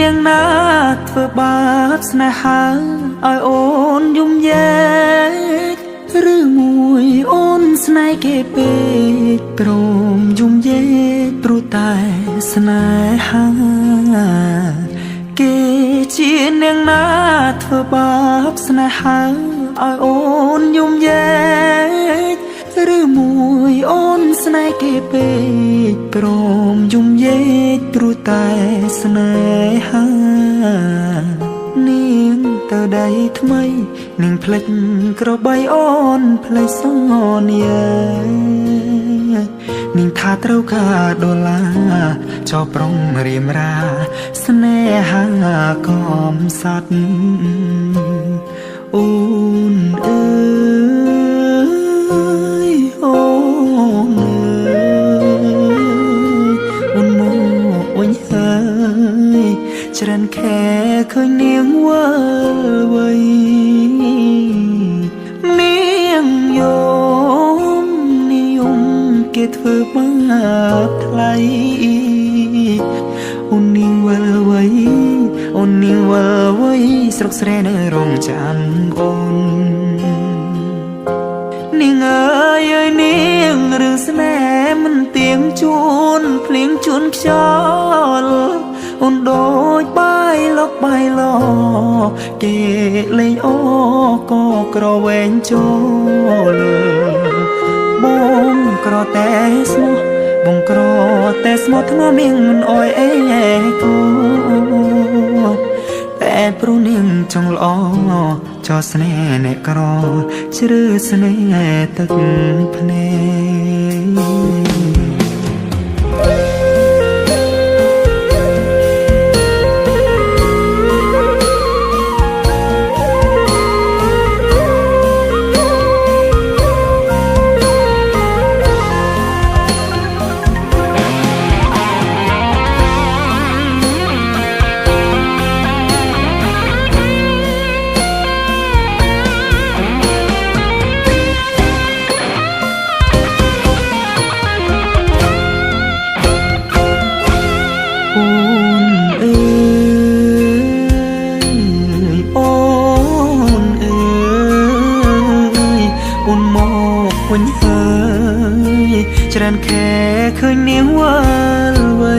នាងណាធ្វើបាបស្នេហាឲ្យអូនយំយែកឬមួយអូនស្នេហ៍គេពេកព្រមយំយែកព្រោះតែស្នេហាគេជានាងណាធ្វើបាបស្នេហាឲ្យអូនយំយែកឬមួយអូនស្នេហ៍គេពេកព្រមយំយែកព្រោះតែស្នេហានាងទៅដៃថ្មីនាងផ្លិចក្របីអូនផ្លេចសងនានាងថាត្រូវការដុល្លារចោប្រុងរៀមរាស្នេហាកំសត់អូនអើយអូនអើយអូនមកវិញហើយច្រើនខែឃើញនាងវើវៃនាងនិយមគេធ្វើបាបថ្លៃអូននាងវើវៃអូននាងវើវៃស្រុកស្រែនៅរងចាំអូននាងអើយនាងរឿងស្នេហ៍មិនទៀងជួនភ្លៀងជួនខ្យល់អូនដូចបាយលកបាយឡគេលេងអូក៏ក្រវែងចូលបងក្រតែស្មោះបងក្រតែស្មោះធ្ងន់នាងមិនអោយអេគូតែព្រោះនាងចង់ល្អចោស្នេហ៍អ្នកក្រជ្រឺស្នេហ៍ទឹកភ្នែកវិញហើយច្រើនខែឃើញនាងវើលវៃ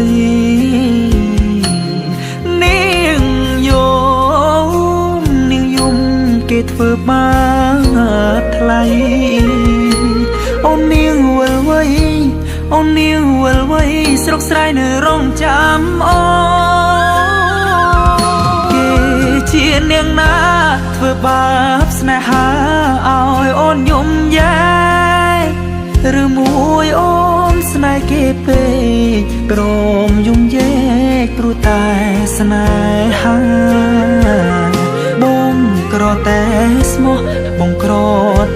នាងយំគេធ្វើបាបថ្លៃអូននាងវល់វៃអូននាងវល់វៃស្រុកស្រែនៅរងចាំអូគេជានាងណាធ្វើបាបស្នេហាឲ្យអូនយំយែឬមួយអូនស្នេហ៍គេពេកព្រមយំយែកព្រោះតែស្នេហាបងក្រតែស្មោះបងក្រ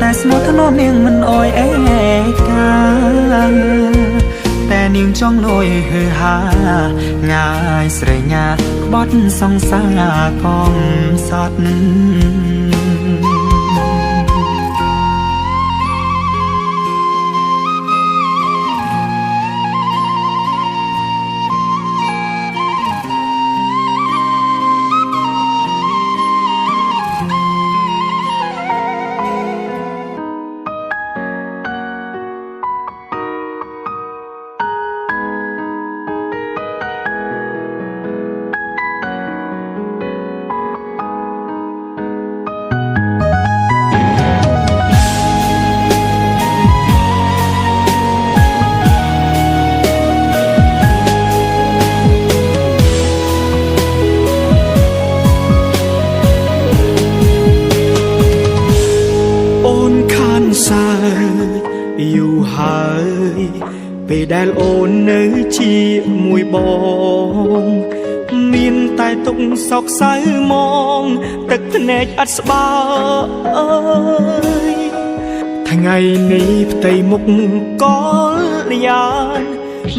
តែស្មោះធ្នមនាងមិនអោយអេកាតែនាងចង់លយហឺហាងាយស្រែញាក្បត់សង្សារកំសត់យូរហើយពេលដែលអូននៅជាមួយបងមានតែទុកសោកសៅមកទឹកភ្នែកអត់ស្បើយថ្ងៃនេះផ្ទៃមុខកលយាន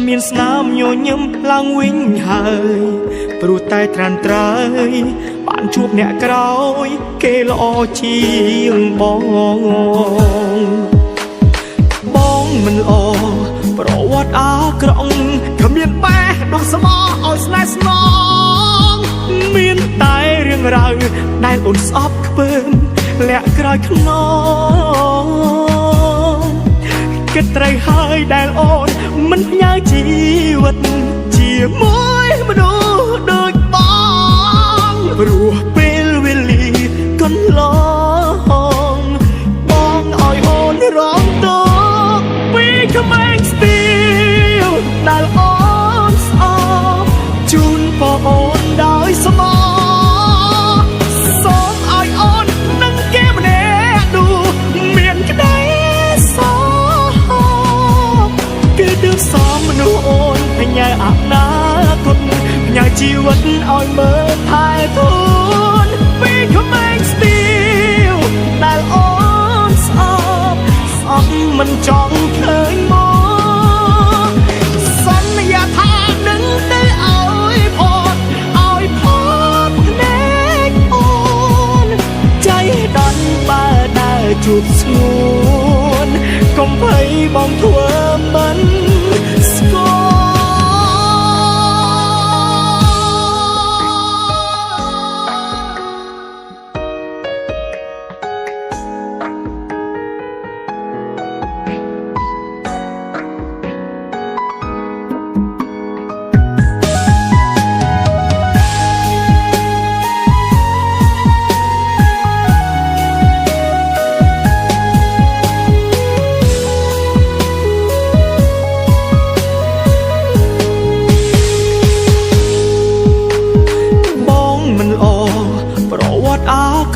មានស្នាមញញឹមឡើងវិញហើយព្រោះតែត្រានត្រើយបានជួបអ្នកក្រោយគេល្អជាងបងមិនល្អប្រវត្តិអាក្រក់គ្មានបែរដុសស្មោឲ្យស្នេហ៍ស្នង ងរ៉ាវដែលអូនស្អប់ខ្ពើមលាក់ក្រោយខ្នងគិតត្រូវហើយដែលអូនមិនផ្ញើជីវិតជាមួយមនុស្សដូចបងព្រោះពេលវេលាកន្លងបងឲ្យអូនរងទុកពីក្មេងស្ទាវដែលអូនស្អប់ជូនបងអូនដោយស្មោះសូមឲ្យអូននឹងគេម្នាក់នោះមានក្តីសោកគឺទើបសមមនុស្សអូនផ្ញើអនាគតផ្ញើជីវិតឲ្យមើលថែទូនពីក្មេងស្ទាវដែលអូនស្អប់មិនចង់ឃើញមកសន្យាថានឹងទៅឲ្យផតភ្នែកអូនใจដន់បើដើរជួបស្ងួនកុំភ័យបងធ្វើមិនស្គាល់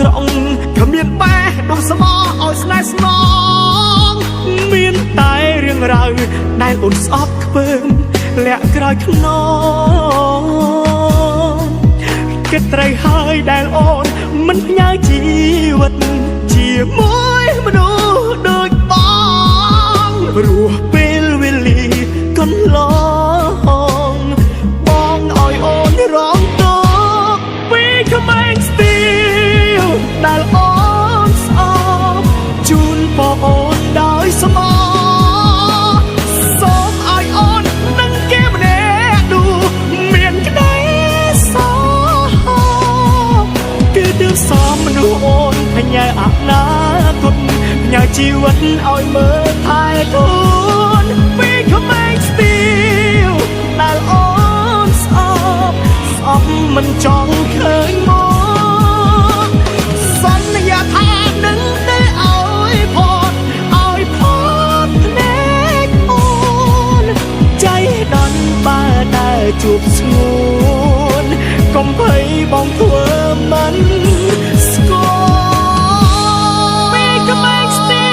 ក្រងគ្មានបែដុំស្មោឲ្យស្នេហ៍ស្នងមានតែរឿងរ៉ាវដែលអូនស្អប់ខ្ពើមលាក់ក្រោយខ្នងគិតត្រូវហើយដែលអូនមិនផ្ញើជីវិតជាមួយមនុស្សដូចបងព្រោះពេលវេលាកន្លងបងឲ្យអូនរងទុកពីក្មេងស្ទាវដែលអូនស្អប់ជូនបងអូនដោយស្មោះសូមឲ្យអូននឹងគេម្នាក់នោះមានក្តីសោកគឺទើបសមមនុស្សអូនផ្ញើអនាគតផ្ញើជីវិតឲ្យមើលថែទូនពីក្មេងស្ទាវដែលអូនស្អប់មិនចង់ឃើញមកសន្យាថានឹងទៅឲ្យផតភ្នែកអូនใจដន់បើដើរជួបស្ងួនកុំភ័យបងធ្វើមិនស្គាល់ពីក្មេងស្ទា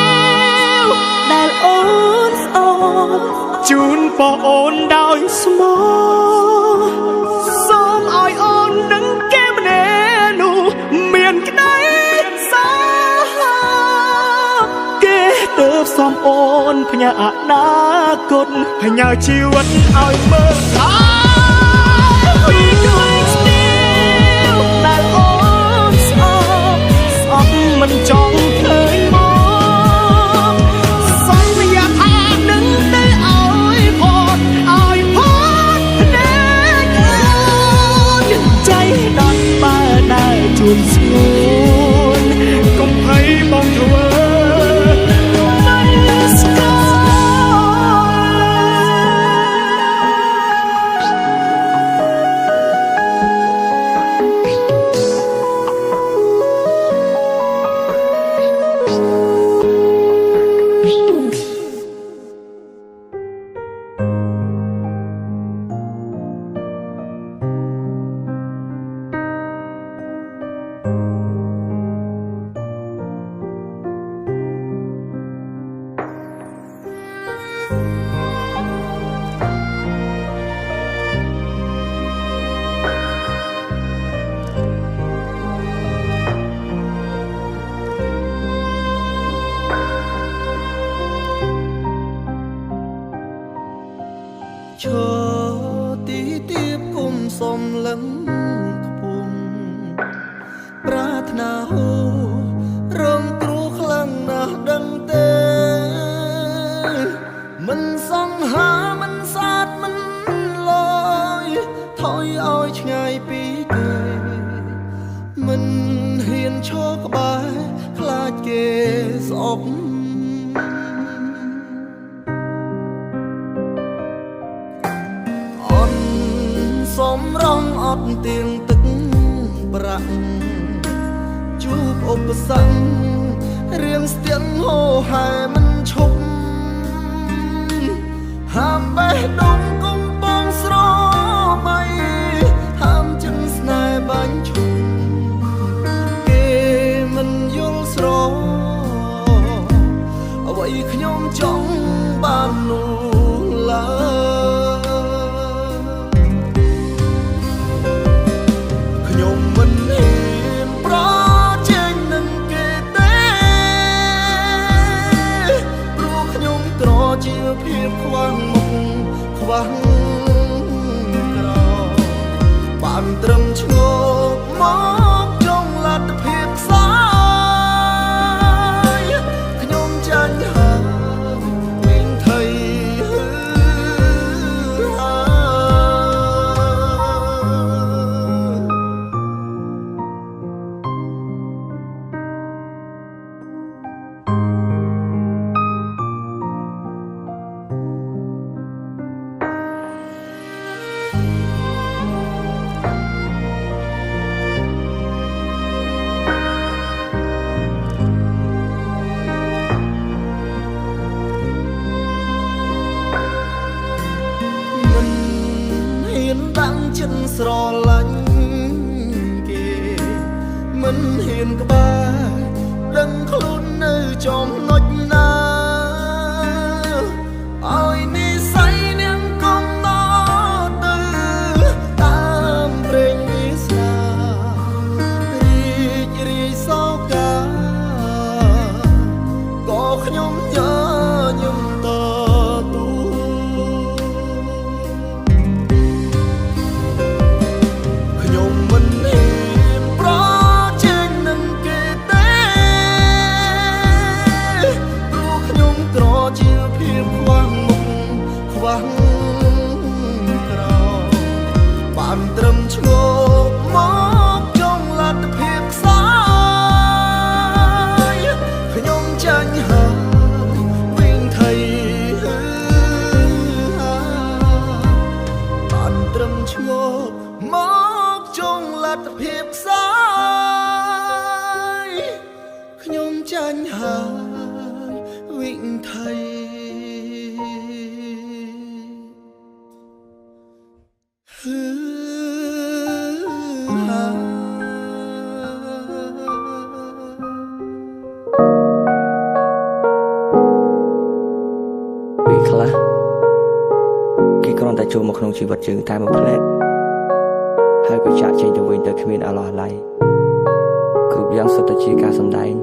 វដែលអូនស្អប់ជូនបងអូនដោយស្មោះសូមឲ្យអូននឹងគេម្នាក់នោះមានក្តីសោកគេទើបសមអូនផ្ញើអនាគតផ្ញើជីវិតឲ្យមើលថែពីក្មេងស្ទាវដែលអូនស្អប់មិនចង់ឃើញមកសន្យាថានឹងទៅឲ្យផតភ្នែកអូនใจដន់បើដើរជួបស្ងួនកុំភ័យបងធ្វើមិនស្គាល់ឈរទីទៀបគុំសំលឹងខ្ពស់ប្រាថ្នាហូរងគ្រោះខ្លាំងណាស់ដឹងទេមិនសង្ហាមិនសាទមិនលយថយឲ្យឆ្ងាយពីគេ តទៀងទឹកប្រាក់ជួបឧបសគ្គរៀងស្ទៀងហូរហែមិនឈប់ហាមបេះដូងកំពងស្រមៃហាមចិនស្នេហ៍បាញ់ឈប់គេមិនយល់ស្រអ្វីខ្ញុំចង់បាននោះឡើយខ្ញុំមិនហ៊ានប្រជែងនឹងគេទេព្រោះខ្ញុំត្រជាភាពខ្វះមុខខ្វះក្របានត្រឹមឈ្ងោកមកចង់លទ្ធភាពខ្សោយខ្ញុំចាញ់ហើយវិញថៃដាក់ចិត្តស្រឡាញ់គេមិនហ៊ានក្បែរដឹងខ្លួននៅចំណុចណាឲ្យនិស័យនាងកុំណទៅតាមព្រេងវិសារីករាយសោកាក៏ខ្ញុំញញឹមតទូបានត្រឹមឈ្ងោកមកចង់លទ្ធភាពខ្សោយខ្ញុំចាញ់ហើយវិញថៃបានត្រឹមឈ្ងោកមកចង់លទ្ធភាពខ្សោយខ្ញុំចាញ់ហើយវិញថៃពេលខ្លះគេគ្រាន់តែចូលមកក្នុងជីវិតយើងតែមួយផ្លែតហើយក៏ចាក់ចេញទៅវិញទៅគ្មានអាឡោះឡៃគ្រប់យ៉ាងសុទ្ធតែជាការសម្ដែង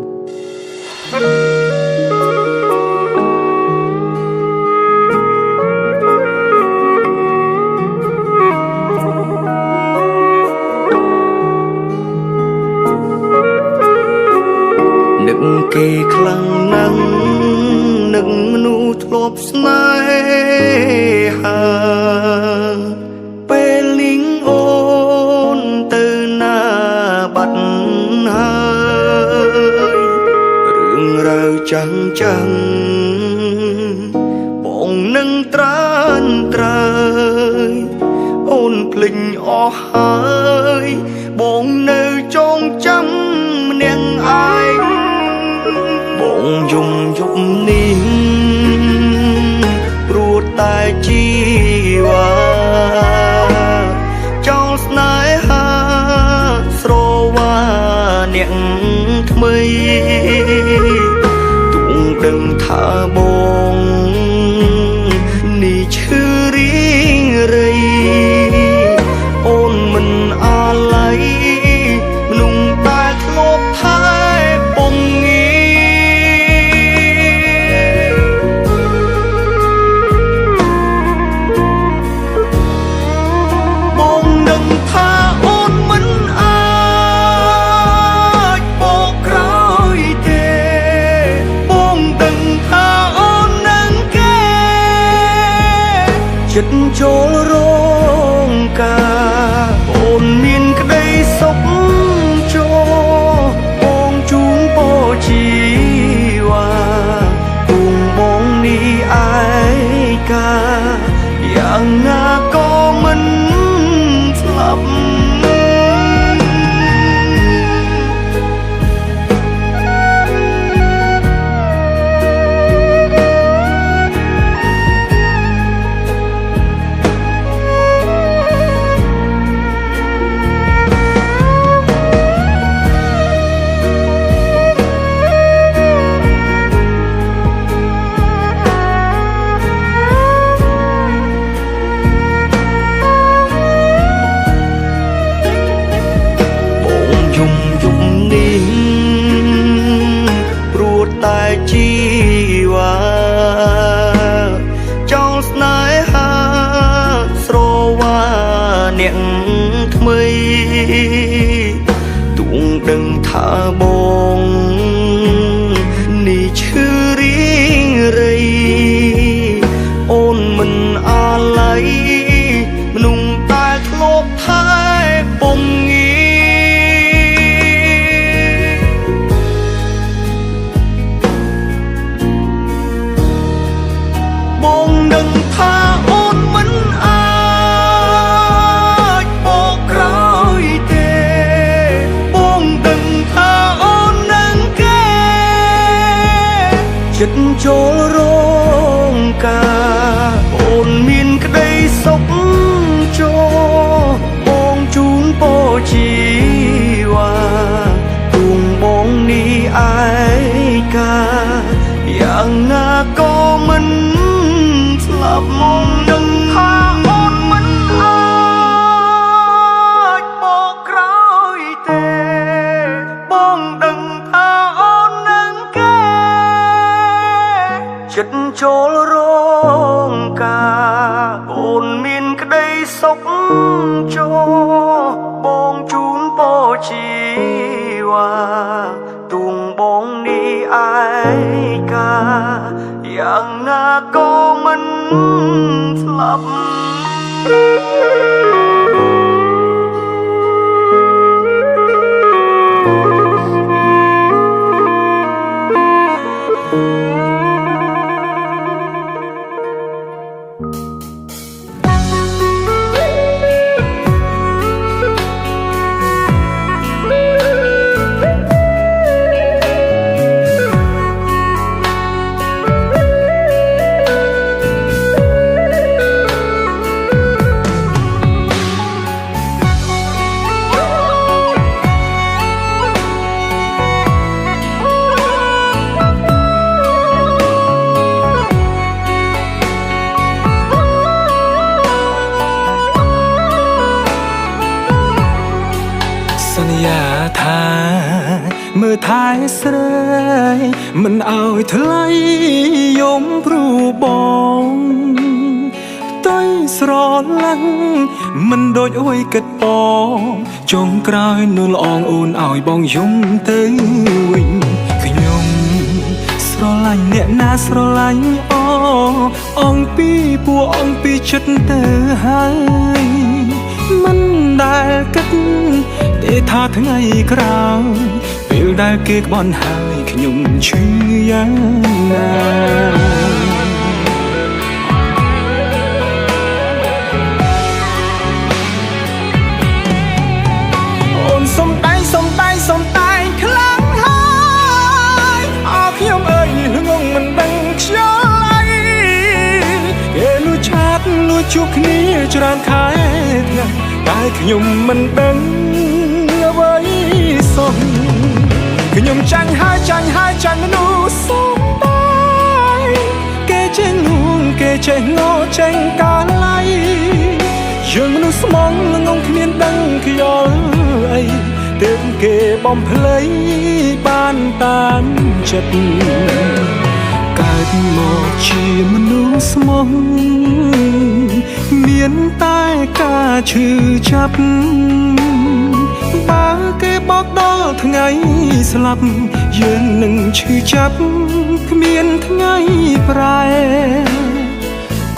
នឹកគេខ្លាំងណាស់នឹកមនុស្សធ្លាប់ស្នេហាពេលលីងអូនទៅណាបាត់ហើយរឿងរ៉ាវចាំងបងនឹងត្រានត្រើយអូនភ្លេចអស់ហើយបងនៅចងចាំម្នាក់ឯងបងយំយប់នេះព្រោះតែជីវ៉ាចោលស្នេហាស្រវាអ្នកថ្មីទុំដឹងថាបងនេះឈឺរីងរៃអូនមិនអាឡ័យមនុស្សតែធ្លាប់ថែពងងាបងដឹងថាអូនមិនអាចបកក្រោយទេបងដឹងថាអូននឹងគេចិត្តចូលរងការអូនមានក្តីសុខចូលបងជូនពរជីវ៉ាគុំបងនេះឯកាយ៉ាងណាក៏មិនស្លាប់ អ្នកថ្មីទួងដឹងថាបងនេះឈឺរីងរៃអូនមិនអាឡ័យមនុស្សតែធ្លាប់ថែពំងាបងដឹងថាអូនមិនអាចបកក្រោយទេបងដឹងថាអូននឹងគេចិត្តចូលរងការអូនមានក្តីសុខចូលបងជូនពរជីវ៉ាទួងបងនេះឯកាយ៉ាងណាក៏មិនស្លាប់មកដឹងថាអូនមិនអាចបកក្រោយទេបងដឹងថាអូននឹងគេចិត្តចូលរងការអូនមានក្តីសុខចូលបងជូនពរជីវ៉ាទួងបងនេះឯកាយ៉ាងណាក៏មិនស្លាប់សន្យាថាមើលថែស្រីមិនឲ្យថ្លៃយំព្រោះបងផ្ទុយស្រឡាញ់មិនដូចអួយគិតបងចុងក្រោយនួនល្អងអូនឲ្យបងយំទៅវិញខ្ញុំស្រឡាញ់អ្នកណាស្រឡាញ់អង្គពីពួកអង្គពីចិត្តទៅហើយមិនដែលគិតទេថាថ្ងៃក្រោយពេលដែលគេក្បន់ហើយខ្ញុំឈឺយ៉ាងណាអូនសុំដៃសុំដៃសុំតែងខ្លាំងហើយអើខ្ញុំអើយល្ងងមិនដឹងខ្យល់អីគេលួចឆាតលួចជួបគ្នាច្រើនខែថ្ងៃតែខ្ញុំមិនដឹងអ្វីសោះខ្ញុំចាញ់ហើយចាញ់មនុស្សសុំតែគេចេះងងគេចេះងោចេញកាឡៃយើងមនុស្សស្មងល្ងងគ្មានដឹងខ្យល់អីទើបគេបំភ្លៃបានតាមចិត្តកើតមកជាមនុស្សស្មងមានតែការឈឺចាប់បើគេបោកដល់ថ្ងៃស្លាប់យើងនឹងឈឺចាប់គ្មានថ្ងៃប្រែ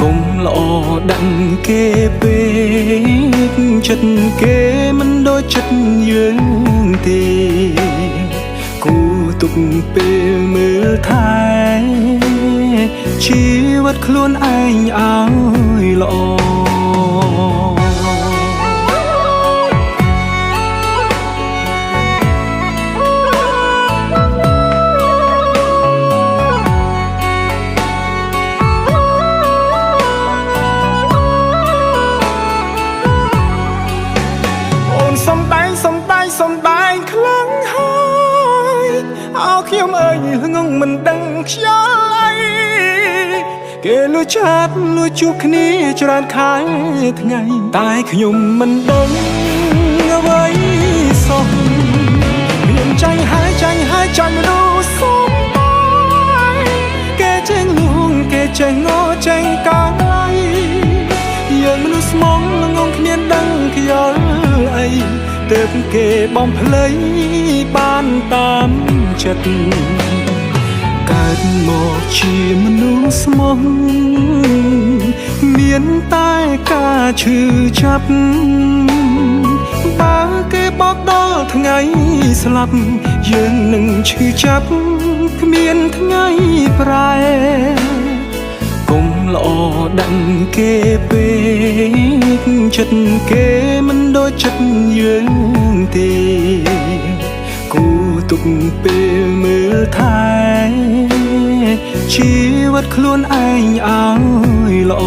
កុំល្អដឹងគេពេកចិត្តគេមិនដូចចិត្តយើងទេគូទុកពេលមើលថែជីវិតខ្លួនឯងឲ្យល្អសំដែងខ្លាំងហើយអោខ្ញុំអើយល្ងងមិនដឹងខ្យល់អីគេលួចឆាតលួចជួបគ្នាច្រើនខែថ្ងៃតែខ្ញុំមិនដឹងអ្វីសោះខ្ញុំចាញ់ហើយចាញ់មនុស្សសុំតែគេចេះលួងគេចេះងោចេញកាយយើងមនុស្សស្មងល្ងងគ្មានដឹងខ្យ ទើបគេបំភ្លៃបានតាមចិត្តកើតមកជាមនុស្សស្មោះមានតែការឈឺចាប់បើគេបោកដល់ថ្ងៃស្លាប់យើងនឹងឈឺចាប់គ្មានថ្ងៃប្រែកុំល្អដឹងគេពេកចិត្តគេមិនដូចចិត្តយើងទេគូទុកពេលមើលថែជីវិតខ្លួនឯងឲ្យល្អ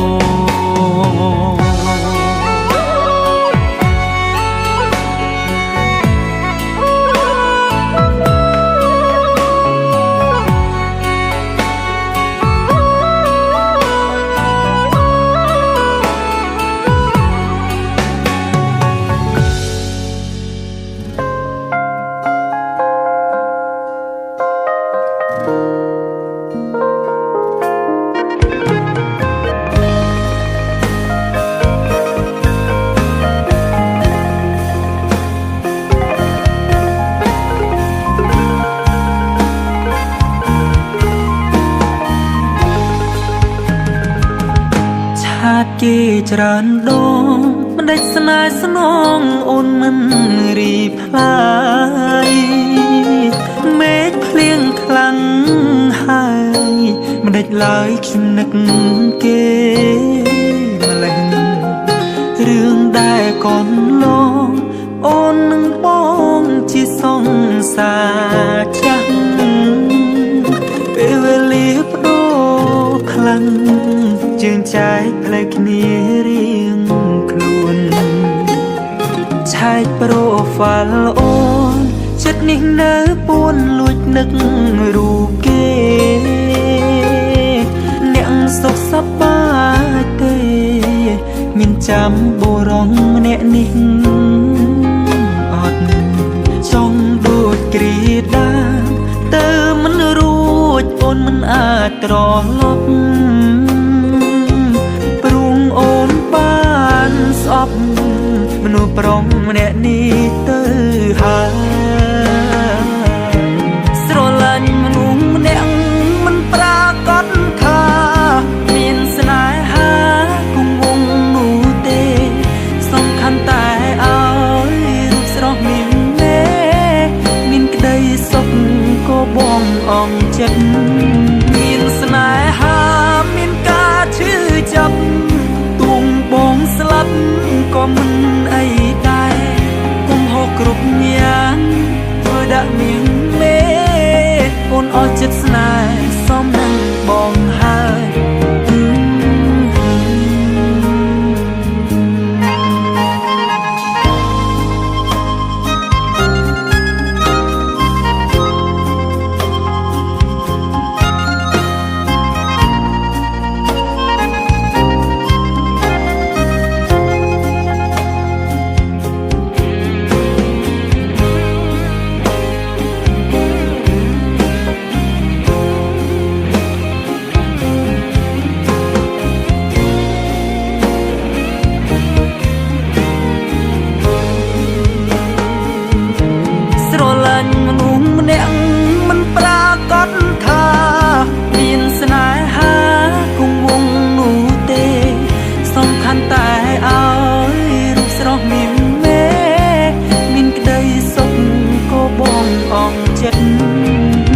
គេច្រើនដងមិនដេចស្នេហ៍ស្នងអូនមិនរីផ្លាយមេឃភ្លៀងខ្លាំងហើយមិនដេចឡើយខ្ញុំនឹកគេម្លេះរឿងដែលកូនឡងអូននឹងបងជាសង្សារចាស់ពេលវេលាបដូរខ្លាំងជើងចែកផ្លែគ្នារៀងខ្លួនឆែកប្រូហ្វាល់អូនចិត្តនេះនៅពួនលួចនឹករូបគេអ្នកសុខសប្បាយទេមានចាំបុរសម្នាក់នេះអត់ចង់ដូចគ្រាដាទៅមិនរួចអូនមិនអាចត្រឡប់អូនបានស្អប់មនុស្សប្រុងម្នាក់នេះទៅហើយស្រឡាញ់មនុស្សម្នាក់មិនប្រាកដថាមានស្នេហាគង់វង្សនោះទេសំខាន់តែឲ្យរូបស្រស់មានទេមានក្តីសុខក៏បងអងចិត្តមានស្នេហាមានការឈឺចាប់បងស្លាប់ក៏មិនអីដែរគុំហកគ្រប់យ៉ាងធ្វើដាក់នាងមេអូនអស់ចិត្តស្នេហ៍សមនឹងបងហើយ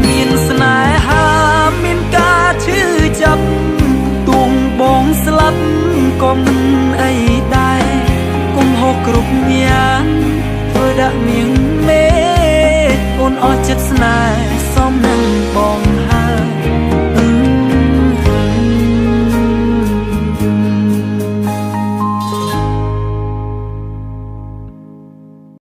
មានស្នេហាមានការឈឺចាប់ទួងបងស្លាប់ក៏មិនអីដែរគុំហកគ្រប់យ៉ាងធ្វើដាក់នាងមេអូនអស់ចិត្តស្នេហ៍សមនឹង